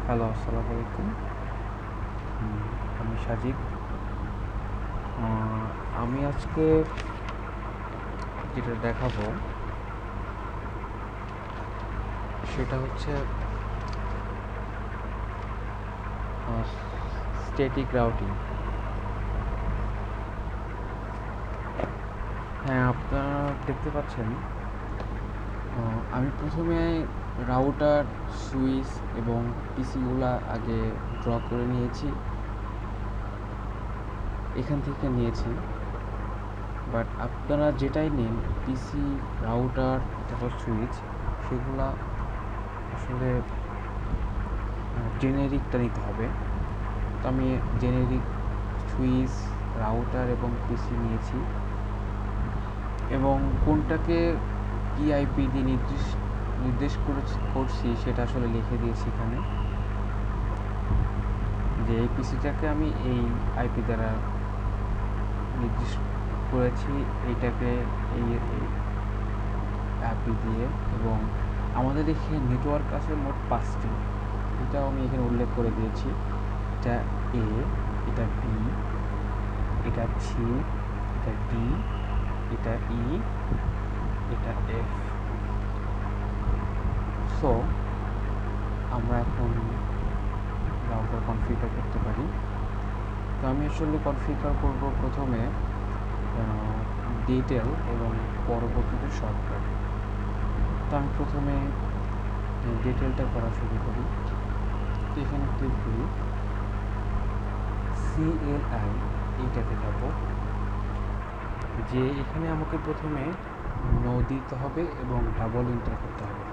Hello, আসসালামু আলাইকুম। আমি সাজিদ। আমি আজকে যেটা দেখাবো সেটা হচ্ছে স্ট্যাটিক রাউটিং। হ্যাঁ, আপনারা দেখতে পাচ্ছেন আমি প্রথমে রাউটার, সুইচ এবং পিসিগুলা আগে ড্র করে নিয়েছি, এখান থেকে নিয়েছি। বাট আপনারা যেটাই নিন, পিসি, রাউটার, তারপর সুইচ, সেগুলা আসলে জেনেরিকটা নিতে হবে। তো আমি জেনেরিক সুইচ, রাউটার এবং পিসি নিয়েছি, এবং কোনটাকে কি আইপি দিয়ে নির্দেশ করছি সেটা আসলে লিখে দিয়েছি এখানে, যে এই পিসিটাকে আমি এই আইপি দ্বারা নির্দেশ করেছি, এইটাকে এই আইপি দিয়ে। এবং আমাদের এখানে নেটওয়ার্ক আছে মোট 5টি, এটাও আমি এখানে উল্লেখ করে দিয়েছি। এটা এ, এটা বি, এটা সি, এটা ডি, এটা ই, এটা এফ। সো আমরা এখন রাউটার কনফিগার করতে পারি। তো আমি আসলে কনফিগার করব প্রথমে ডিটেল এবং পরবর্তীতে শর্টকাট। তো আমি প্রথমে ডিটেলটা করা শুরু করি। তো এখানে ক্লিক করি, CLI এইটাতে যাব, যে এখানে আমাকে প্রথমে নো দিতে হবে এবং ডাবল এন্টার করতে হবে,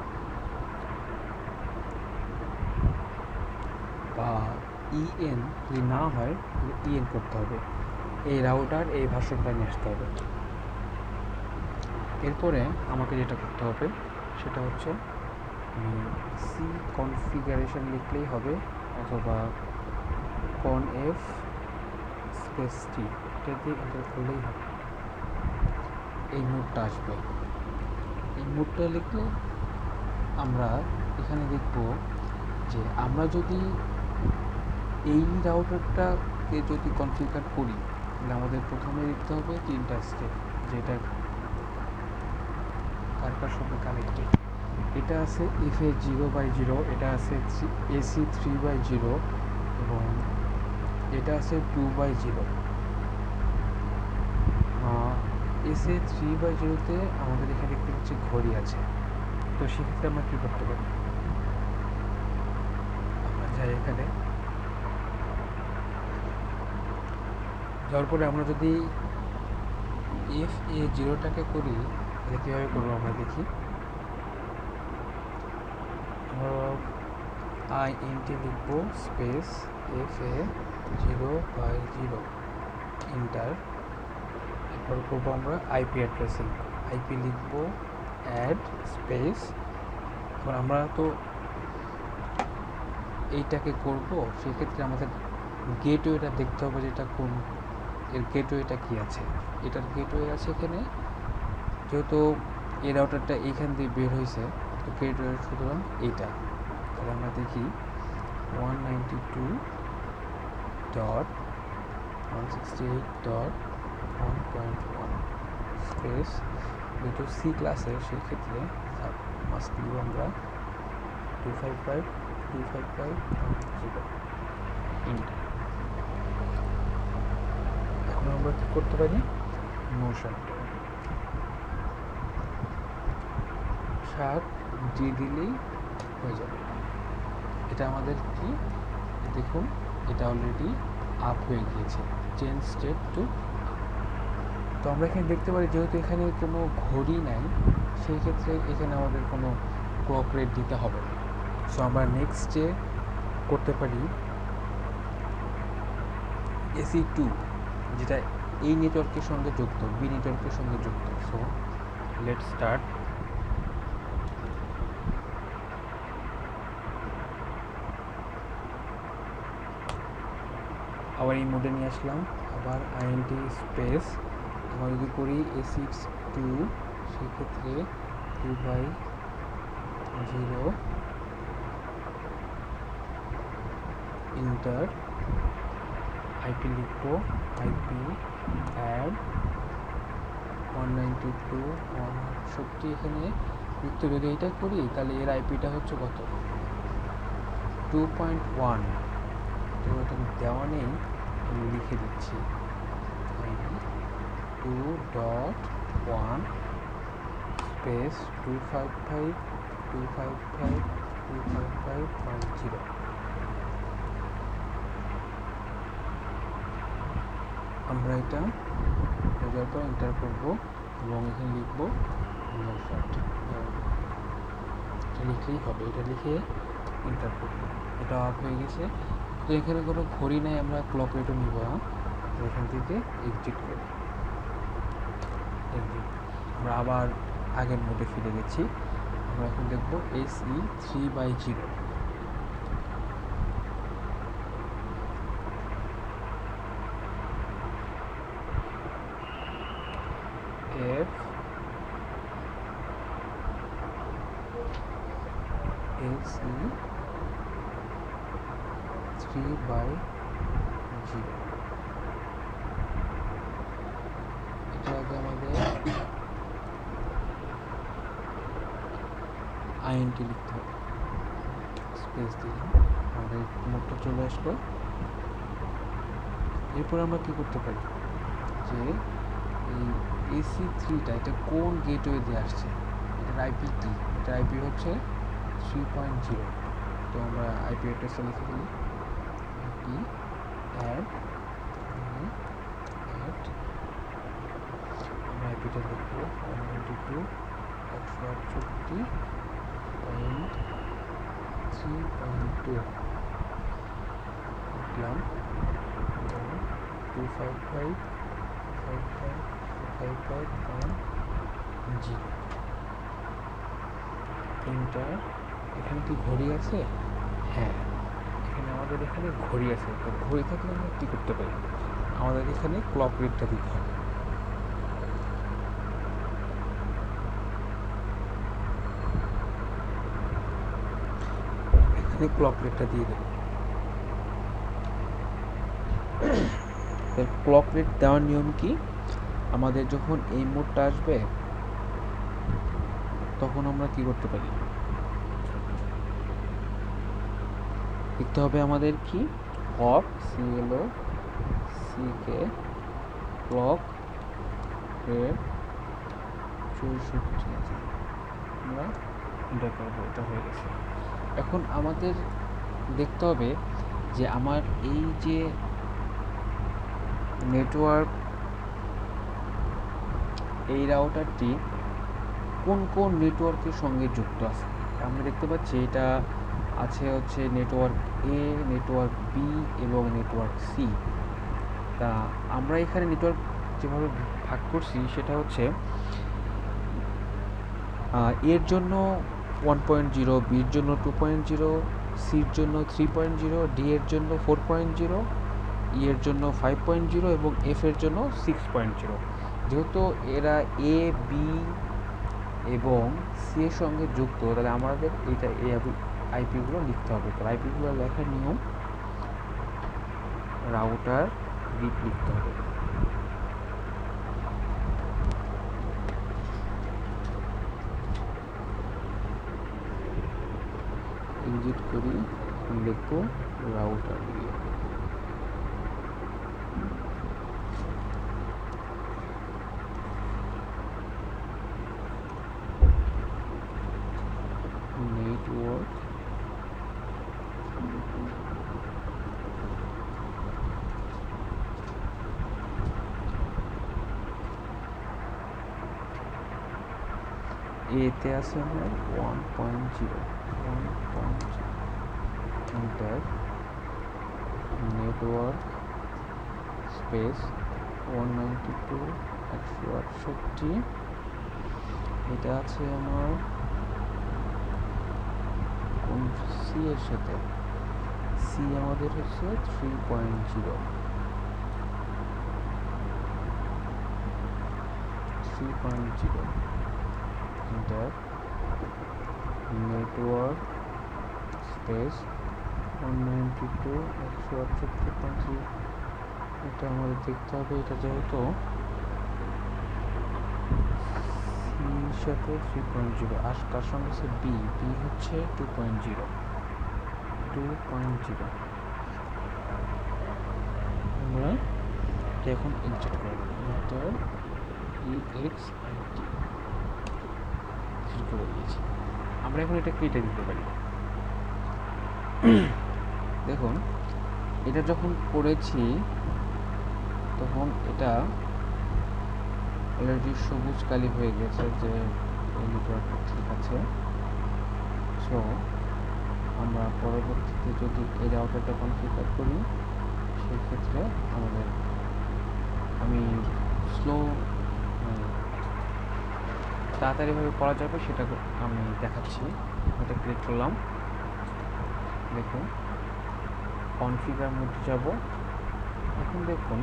বা ইএন যদি না হয় ইএন করতে হবে। এই রাউটার এই ভার্সনটা নিয়ে আসতে হবে। এরপরে আমাকে যেটা করতে হবে সেটা হচ্ছে সি কনফিগারেশন লিখলেই হবে, অথবা conf স্পেস টি, এটা দিয়ে এন্টার করলেই হবে। এই মোডটা আসবে। এই মোডটা লিখলে আমরা এখানে দেখব যে আমরা যদি এই রাউটারটাকে যদি কনফিগার করি, তাহলে আমাদের প্রথমে লিখতে হবে 3টা স্টেপ, যেটা কার সঙ্গে কানেক্টেড। এটা আছে FA 0/0, এটা আছে AC 3/0, এবং এটা আছে 2/0। AC 3/0-তে আমাদের এখানে দেখতে পাচ্ছি ঘড়ি আছে। তো সেক্ষেত্রে আমরা কী করতে পারি, আমরা যাই এখানে, যাওয়ার পরে আমরা যদি FA 0টাকে করি, তাহলে কীভাবে করবো আমরা দেখি। INT লিখবো, স্পেস FA 0/0, ইন্টার। এরপর করবো আমরা আইপি অ্যাড্রেসিং, আইপি লিখবো, অ্যাড স্পেস। এখন আমরা তো এইটাকে করবো, সেক্ষেত্রে আমাদের গেটওয়েটা দেখতে হবে, যেটা কোন, এর গেটওয়েটা কী আছে। এটার গেটওয়ে আছে এখানে, যেহেতু এই রাউটারটা এইখান দিয়ে বের হয়েছে, তো গেটওয়ে সুতরাং এইটা। তাহলে আমরা দেখি 192.168.1.1 স্পেস, যেহেতু সি ক্লাসের, সেক্ষেত্রে মাস্ক লিখব আমরা 255.255.0 ইন্টার। এখন আমরা কী করতে পারি, মোশন 7G দিলেই হয়ে যাবে। এটা আমাদের কি দেখুন, এটা অলরেডি আপ হয়ে গিয়েছে, চেঞ্জ স্টেট টু। তো আমরা এখানে দেখতে পারি, যেহেতু এখানে কোনো ঘড়ি নাই, সেই ক্ষেত্রে এখানে আমাদের কোনো ক্লক রেট দিতে হবে না। সো আমরা নেক্সটে করতে পারি AC2, যেটা এই নেটওয়ার্কের সঙ্গে যুক্ত, বি নেটওয়ার্কের সঙ্গে যুক্ত। So let's start. আবার এই মোডে নিয়ে আসলাম, আবার INT স্পেস, আমরা যদি করি AC2, সেক্ষেত্রে 2/0 ইন্টার আইপি লিখবো, আইপি অ্যাড 192.168। এখানে লিখতে যদি এটা করি তাহলে এর আইপিটা হচ্ছে কত, 2.1। তো এটা দেওয়া নেই, আমি লিখে দিচ্ছি 2.1 স্পেস 255.255.255.0। আমরা এটা বোঝার পর এন্টার করবো এবং এখানে লিখবো এটা লিখলেই হবে, এটা লিখে এন্টার করবো। এটা অফ হয়ে গেছে। তো এখানে কোনো ঘড়ি নাই, আমরা ক্লক রেটও নিব না। এখান থেকে এক্সিট করি, এক্সিট। আমরা আবার আগের মোডে ফিরে গেছি। আমরা এখন দেখবো SE 3/0। F SE 3/0। এটা আগে আমাদের INT লিখতে হবে, স্পেস দিলাম, আমাদের মোডটা চলে আসলো। এরপর আমরা কি করতে পারি, যে এই AC3টা এটা কোন গেটওয়ে দিয়ে আসছে, এটার আইপি কি, এটার আইপি হচ্ছে 3.0। তো আমরা আইপি অ্যাড্রেসটা লিখে ফেলি, আইপি অ্যাড আমরা আইপিটা লিখবো 192.168.3.2 লিখলাম, 255.55.0। এন্টার। এখানে কি ঘড়ি আছে? হ্যাঁ, এখানে আমাদের এখানে ঘড়ি আছে। তো ঘড়ি থাকলে আমরা কী করতে পারি, আমাদের এখানে ক্লক রেটটা দিতে হবে। এখানে ক্লক রেটটা দিয়ে দেব। ক্লক রেট দেওয়ার নিয়ম কি, আমাদের যখন এই মোডটা আসবে তখন আমরা কি করতে পারি, লিখতে হবে আমাদের কি, ক্লক CLOCK ক্লক রেট 64 আছে। আমরা এন্টার করবো, এটা হয়ে গেছে। এখন আমাদের দেখতে হবে যে আমার এই যে নেটওয়ার্ক, এই রাউটারটি কোন কোন নেটওয়ার্কের সঙ্গে যুক্ত আছে। আমরা দেখতে পাচ্ছি এটা আছে হচ্ছে নেটওয়ার্ক A, নেটওয়ার্ক B এবং নেটওয়ার্ক C। তা আমরা এখানে নেটওয়ার্ক যেভাবে ভাগ করছি সেটা হচ্ছে এর জন্য 1.0, বির জন্য 2.0, সির জন্য 3.0, ডি এর জন্য 4.0, ই এর জন্য 5.0 এবং এফ এর জন্য 6.0। যেহেতু এরা এ, বি এবং সি এর সঙ্গে যুক্ত, তাহলে আমাদের এটা এই আইপিগুলো লিখতে হবে। তো আইপিগুলো লেখার নিয়ম, রাউটার রিপ লিখতে হবে। এক্সিট করি, লিখবো রাউটার রিপ। নেটওয়ার্ক এতে আছে আমার 1.0 এন্টার, নেটওয়ার্ক স্পেস 192.168। এটা আছে আমার কোন সি এর সাথে, সি আমাদের হচ্ছে 3.0 এন্টার, নেটওয়ার্ক স্পেস 192.168.3. এটা আমাদের দেখতে হবে, এটা যেহেতু সির সাথে 3.0 আর তার সঙ্গে আছে বি হচ্ছে 2.0. আমরা এখন ইনসার্ট করবো ভিতর EXIT করে দিয়েছি। আমরা এখন এটা কেটে দিতে পারি। দেখুন, এটা যখন করেছি তখন এটা অলরেডি সবুজ কালি হয়ে গেছে যে এই নেটওয়ার্কটা ঠিক আছে। সো আমরা পরবর্তীতে যদি এই রাউটারটা কনফিগার করি সেক্ষেত্রে আমি স্লো তাড়াতাড়িভাবে করা যাবে সেটা আমি দেখাচ্ছি। এটা ক্লিক করলাম, দেখুন কনফিগার মধ্যে যাব। এখন দেখুন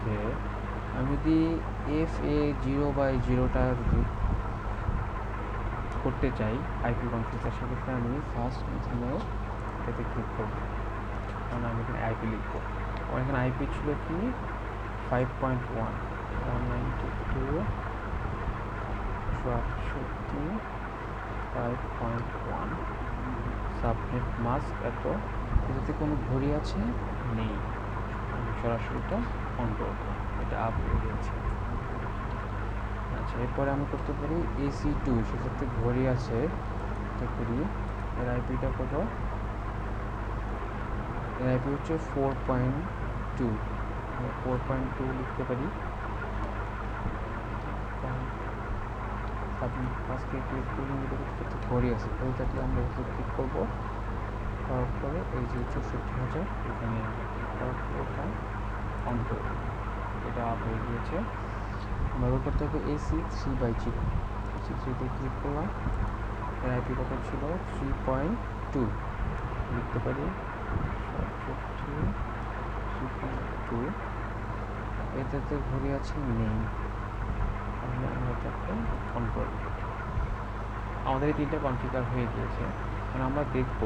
যে আমি যদি FA0/0টা যদি করতে চাই আইপি কনফিগার, সেক্ষেত্রে আমি ফার্স্ট এখানে এটাতে ক্লিক করব, কারণ আমি এখানে আইপি লিখব। আমার এখানে আইপি ছিল কি 5.1.192.168.5.1 সাবনেট মাস্ক এত। এটাতে কোনো ঘড়ি আছে নেই, আমি সরাসরি এটা অন করব, এটা আপ হয়ে গেছে। আচ্ছা, এরপরে আমি করতে পারি AC2, সেক্ষেত্রে ঘড়ি আছে, এটা করি। এর আইপিটা কত? এর আইপি হচ্ছে 4.2, 4.2 লিখতে পারি। সাবমিট মাস্কে ক্লিক করলে ঘড়ি আছে, ঘড়ি থাকলে আমরা এখানে ক্লিক করবো। করার পরে এই যে 64,000 এখানে ওটা অন করবো, এটা আপ হয়ে গিয়েছে। ব্যবহার করতে হবে AC3/0, AC3তে ক্লিক করলাম। এর আইপি কত ছিল? 3.2 লিখতে পারি, 3.2। এটাতে ঘড়ি আছে নেই, আমরা এটাকে অন করব। আমাদের এই তিনটা কনফিগার হয়ে গিয়েছে। এখন আমরা দেখব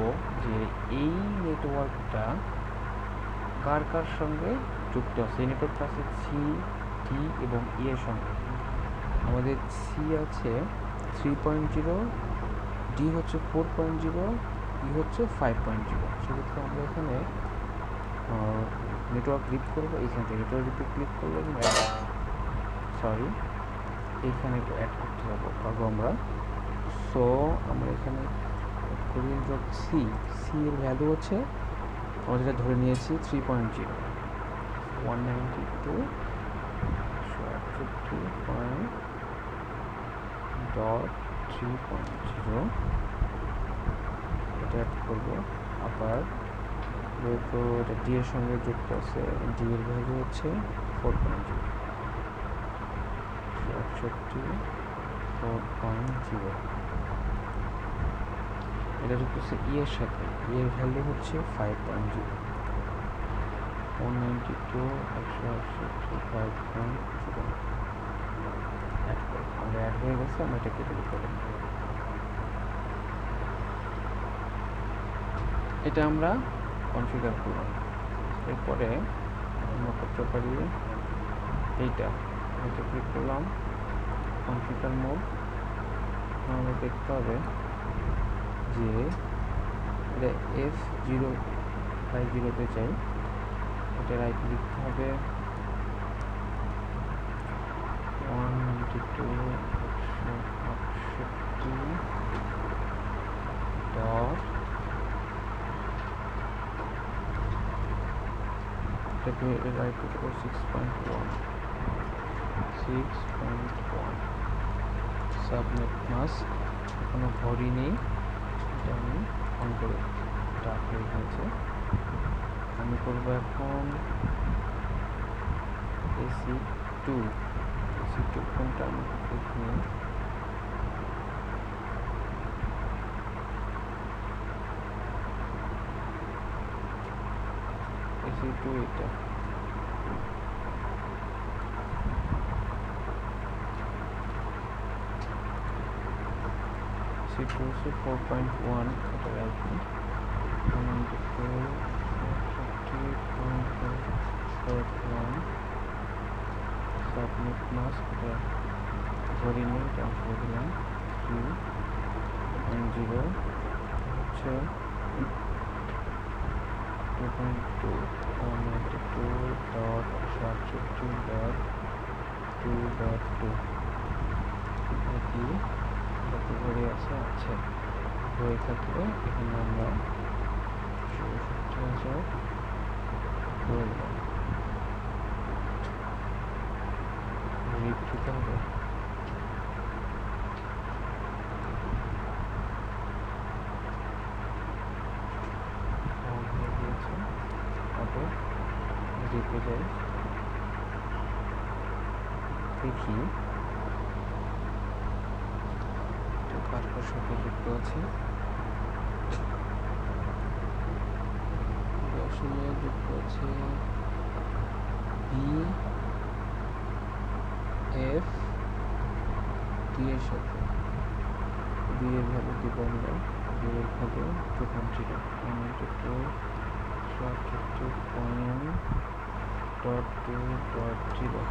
যে এই নেটওয়ার্কটা কার কার সঙ্গে যুক্ত আছে। এই নেটওয়ার্কটা আছে সি, ডি এবং ই এর সঙ্গে। আমাদের সি আছে 3.0, ডি হচ্ছে 4.0, ই হচ্ছে 5.0। সেক্ষেত্রে আমরা এখানে নেটওয়ার্ক রিপ করবো। এইখান থেকে নেটওয়ার্ক রিপে ক্লিক করলে এইখানে অ্যাড করতে পারবো আমরা। সো আমরা এখানে করি যোগ সি এর ভ্যালু হচ্ছে, আমরা যেটা ধরে নিয়েছি 3.0, 192.3.0 এটা অ্যাড করবো। আবার যেহেতু এটা ডি এর সঙ্গে যুক্ত আছে, ডি এর ভ্যালু হচ্ছে 4.0, 4.0। এটা যুক্ত আছে ই এর সাথে, ই এর ভ্যালু হচ্ছে 5.0, 192.168.5.0 অ্যাড করব। আমরা অ্যাড হয়ে গেছে, আমরা এটা কেটে দিতে পারি। এটা আমরা কনফিগার করলাম। এরপরে আমরা করতে পারি এটা ক্লিক করলাম, কনফিগার মোড। আমাদের দেখতে হবে যে এটা F0/0তে চাই, এটার আইপি লিখতে হবে 192.168. এটাকে এর আইপি করবো 6.1, সাবনেট মাস্ক। কোনো ঘড়ি নেই, এটা আমি অন করে ডাক হয়ে গেছে। আমি করবো এখন AC2 কোনটা আমি দেখি, AC2 এটা। AC2 হচ্ছে 4.1, এটার আইপি 192.168.5.1 এটা ধরে নিয়ে ট্রান্সফার দিলাম 3.0 হচ্ছে 2.192.67.2.2 দিয়ে যত ধরে আছে আচ্ছা হয়ে থাকলে এখানে আমরা 67,000 করে দিলাম। রিড দিতে হবে। হয়ে গিয়েছে অটো রিপে যাই, দেখি পাসপোর্ট সাথে যুক্ত আছে, দর্শনে যুক্ত আছে BF ডি এর সাথে। বি এর ভ্যালু দিব আমরা, বি এর ভ্যালু 2.0 192.2.0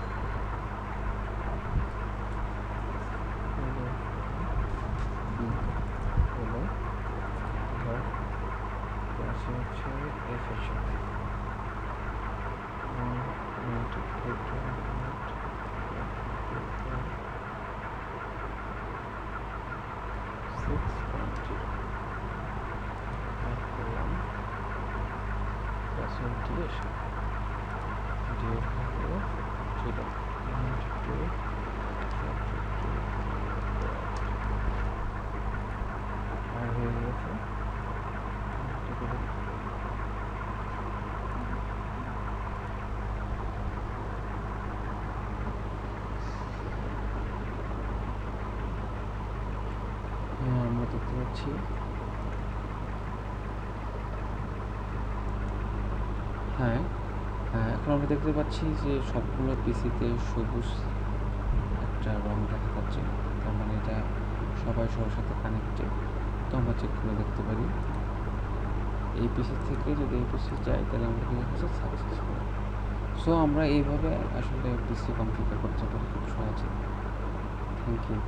বি হলো ধর পাশে হচ্ছে এফ এর সাথে 192.6.0 করলাম প্লাস ডি এর সাথে, ডি এর ভ্যালু 0 আর হয়ে গেছে। আমরা দেখতে পাচ্ছি এখন আমরা দেখতে পাচ্ছি যে সবগুলো পিসিতে সবুজ একটা রং দেখা যাচ্ছে, তার মানে এটা সবাই সবার সাথে কানেক্টেড। তো আমরা চেক করে দেখতে পারি এই পিসি থেকে যদি এই পিসি যাই তাহলে আমরা কি দেখাচ্ছে সাকসেসফুল। সো আমরা এইভাবে আসলে পিসি কনফিগার করতে পারি খুব সহজে। Thank you.